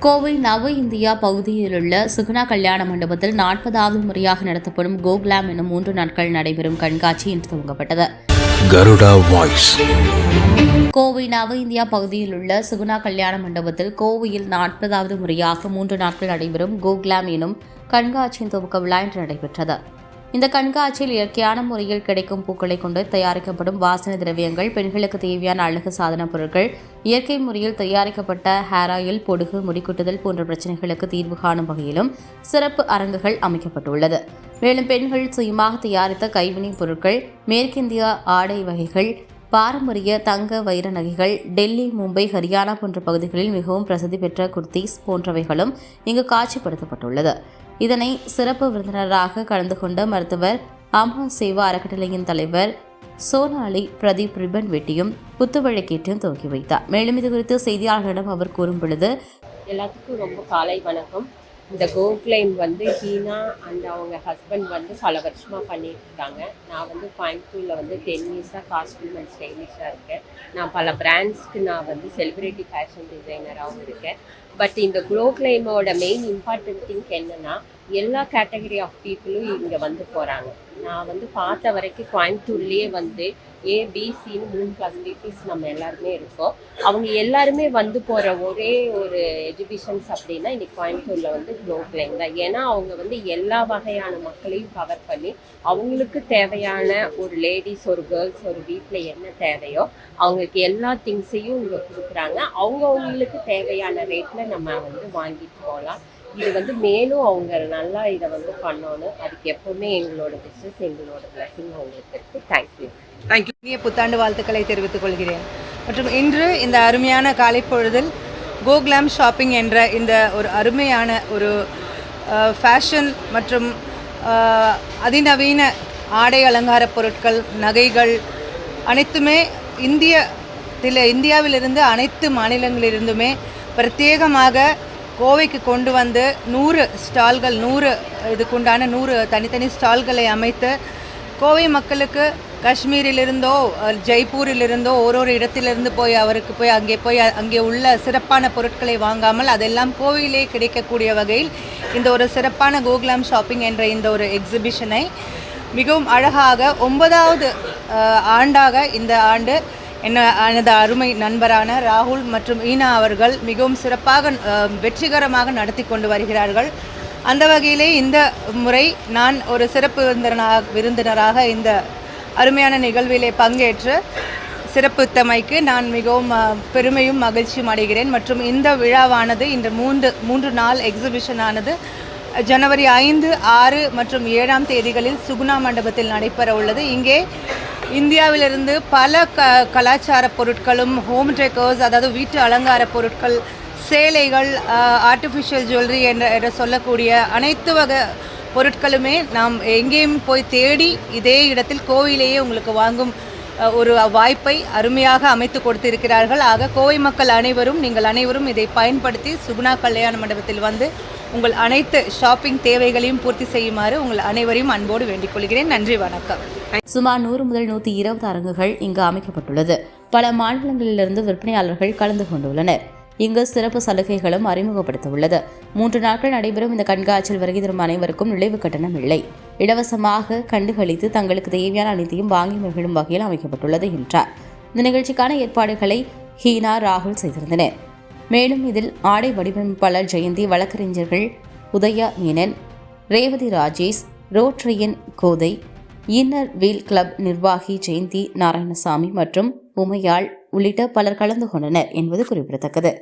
கோவை நவ இந்தியா பகுதியிலுள்ள சுகுணா கல்யாண மண்டபத்தில் 40வது முறையாக நடத்தப்படும் கோகுலாம் எனும் 3 நாட்கள் நடைபெறும் கண்காட்சி இன்று துவங்கப்பட்டது. கோவை நவ இந்தியா பகுதியில் உள்ள சுகுணா கல்யாண மண்டபத்தில் கோவையில் 40வது முறையாக 3 நாட்கள் நடைபெறும் கோகுலாம் எனும் கண்காட்சியின் துவக்க விழா இன்று நடைபெற்றது. இந்த கண்காட்சியில் இயற்கையான முறையில் கிடைக்கும் பூக்களை கொண்டு தயாரிக்கப்படும் வாசனை திரவியங்கள், பெண்களுக்கு தேவையான அழகு சாதன பொருட்கள், இயற்கை முறையில் தயாரிக்கப்பட்ட ஹேர் ஆயில், பொடுகு, முடிக்குட்டுதல் போன்ற பிரச்சினைகளுக்கு தீர்வு காணும் வகையிலும் சிறப்பு அரங்குகள் அமைக்கப்பட்டுள்ளது. மேலும் பெண்கள் சுயமாக தயாரித்த கைவினைப் பொருட்கள், மேற்கிந்திய ஆடை வகைகள், பாரம்பரிய தங்க வைர நகைகள், டெல்லி, மும்பை, ஹரியானா போன்ற பகுதிகளில் மிகவும் பிரசித்தி பெற்ற குர்தீஸ் போன்றவைகளும் இங்கு காட்சிப்படுத்தப்பட்டுள்ளது. இதனை சிறப்பு விருந்தினராக கலந்து கொண்ட மருத்துவர் அம்மா சேவா அறக்கட்டளையின் தலைவர் சோனாலி பிரதீப் ரிப்பன் வெட்டியும் குத்துவிளக்கேற்றியும் துவக்கி வைத்தார். மேலும் இதுகுறித்து செய்தியாளர்களிடம் அவர் கூறும் பொழுது, எல்லாத்துக்கும் ரொம்ப காலை வணக்கம். இந்த கோகுலாம் ஹீனா அண்ட் அவங்க ஹஸ்பண்ட் பல வருஷமாக பண்ணிட்டு இருக்காங்க. நான் கோயம்புத்தூரில் 10 இயர்ஸாக காஸ்டியூம் அண்ட் ஸ்டைலிஷாக இருக்கேன். நான் பல பிராண்ட்ஸ்க்கு நான் செலிபிரிட்டி ஃபேஷன் டிசைனராகவும் இருக்கேன். பட் இந்த கோகுலாமோட மெயின் இம்பார்ட்டன்ட் திங் என்னென்னா, எல்லா கேட்டகரி ஆஃப் பீப்புளும் இங்கே போகிறாங்க. நான் பார்த்த வரைக்கும் கோயம்புத்தூர்லேயே ஏபிசின்னு 3 கிளாஸ் நம்ம எல்லாருமே இருக்கோம். அவங்க எல்லாருமே போகிற ஒரே ஒரு எஜுகேஷன்ஸ் அப்படின்னா இன்னைக்கு கோயம்புத்தூரில் கோகுலாம் தான். ஏன்னா அவங்க எல்லா வகையான மக்களையும் கவர் பண்ணி அவங்களுக்கு தேவையான ஒரு லேடிஸ், ஒரு கேர்ள்ஸ், ஒரு வீட்டில் என்ன தேவையோ அவங்களுக்கு எல்லா திங்ஸையும் இங்கே கொடுக்குறாங்க. அவங்களுக்கு தேவையான ரேட்டில் நம்ம வாங்கிட்டு போகலாம். இது மேலும் அவங்க நல்லா இதை பண்ணணும். அதுக்கு எப்பவுமே எங்களோட பிஸ்னஸ், எங்களோட பிளஸிங் அவங்களுக்கு இருக்குது. தேங்க்யூ. இனிய புத்தாண்டு வாழ்த்துக்களை தெரிவித்துக் கொள்கிறேன். மற்றும் இன்று இந்த அருமையான காலை பொழுதில் கோகுலாம் ஷாப்பிங் என்ற இந்த ஒரு அருமையான ஒரு ஃபேஷன் மற்றும் அதிநவீன ஆடை அலங்கார பொருட்கள், நகைகள் அனைத்துமே இந்தியாவிலிருந்து அனைத்து மாநிலங்களிலிருந்துமே பிரத்யேகமாக கோவைக்கு கொண்டு வந்து 100 ஸ்டால்கள், 100 இதுக்குண்டான 100 தனித்தனி ஸ்டால்களை அமைத்து கோவை மக்களுக்கு காஷ்மீரிலிருந்தோ ஜெய்ப்பூரிலிருந்தோ ஒரு இடத்திலிருந்து அங்கே உள்ள சிறப்பான பொருட்களை வாங்காமல் அதெல்லாம் கோவையிலே கிடைக்கக்கூடிய வகையில் இந்த ஒரு சிறப்பான கோகுலாம் ஷாப்பிங் என்ற இந்த ஒரு எக்ஸிபிஷனை மிகவும் அழகாக 9வது ஆண்டாக இந்த ஆண்டு எனது அருமை நண்பரான ராகுல் மற்றும் ஈனா அவர்கள் மிகவும் சிறப்பாக வெற்றிகரமாக நடத்தி கொண்டு வருகிறார்கள். அந்த வகையிலே இந்த முறை நான் ஒரு சிறப்பு விருந்தினராக இந்த அருமையான நிகழ்விலே பங்கேற்று சிறப்பித்தமைக்கு நான் மிகவும் பெருமையும் மகிழ்ச்சியும் அடைகிறேன். மற்றும் இந்த விழாவானது இந்த 3 நாள் எக்ஸிபிஷனானது ஜனவரி 5, 6 மற்றும் 7ஆம் தேதிகளில் சுகுணா மண்டபத்தில் நடைபெற உள்ளது. இங்கே இந்தியாவிலிருந்து பல கலாச்சார பொருட்களும், ஹோம் டெக்கர்ஸ், அதாவது வீட்டு அலங்கார பொருட்கள், சேலைகள், ஆர்டிஃபிஷியல் ஜுவல்லரி என்ற சொல்லக்கூடிய அனைத்து வகை பொருட்களுமே நாம் எங்கேயும் போய் தேடி இதே இடத்தில் கோவிலேயே உங்களுக்கு வாங்கும் ஒரு வாய்ப்பை அருமையாக அமைத்து கொடுத்திருக்கிறார்கள். ஆக கோவை மக்கள் அனைவரும், நீங்கள் அனைவரும் இதை பயன்படுத்தி சுகுணா கல்யாண மண்டபத்தில் உங்கள் அனைத்து ஷாப்பிங் தேவைகளையும் பூர்த்தி செய்யுமாறு உங்கள் அனைவரையும் அன்போடு வேண்டிக் கொள்கிறேன். நன்றி, வணக்கம். சுமார் 100 முதல் 120 அரங்குகள் இங்கு அமைக்கப்பட்டுள்ளது. பல மாநிலங்களிலிருந்து விற்பனையாளர்கள் கலந்து கொண்டுள்ளனர். இங்கு சிறப்பு சலுகைகளும் அறிமுகப்படுத்த உள்ளது. 3 நாட்கள் நடைபெறும் இந்த கண்காட்சியில் வருகை தரும் அனைவருக்கும் நுழைவு கட்டணம் இல்லை. இலவசமாக கண்டுகளித்து தங்களுக்கு தேவையான அனைத்தையும் வாங்கி மகிழும் வகையில் அமைக்கப்பட்டுள்ளது என்றார். இந்த நிகழ்ச்சிக்கான ஏற்பாடுகளை ஹீனா, ராகுல் செய்திருந்தனர். மேலும் இதில் ஆடை வடிவமைப்பாளர் ஜெயந்தி, வழக்கறிஞர்கள் உதயா மேனன், ரேவதி ராஜேஷ், ரோட்டரியன் கோதை, இன்னர் வீல் கிளப் நிர்வாகி ஜெயந்தி நாராயணசாமி மற்றும் உமையாள் உள்ளிட்ட பலர் கலந்து கொண்டனர் என்பது குறிப்பிடத்தக்கது.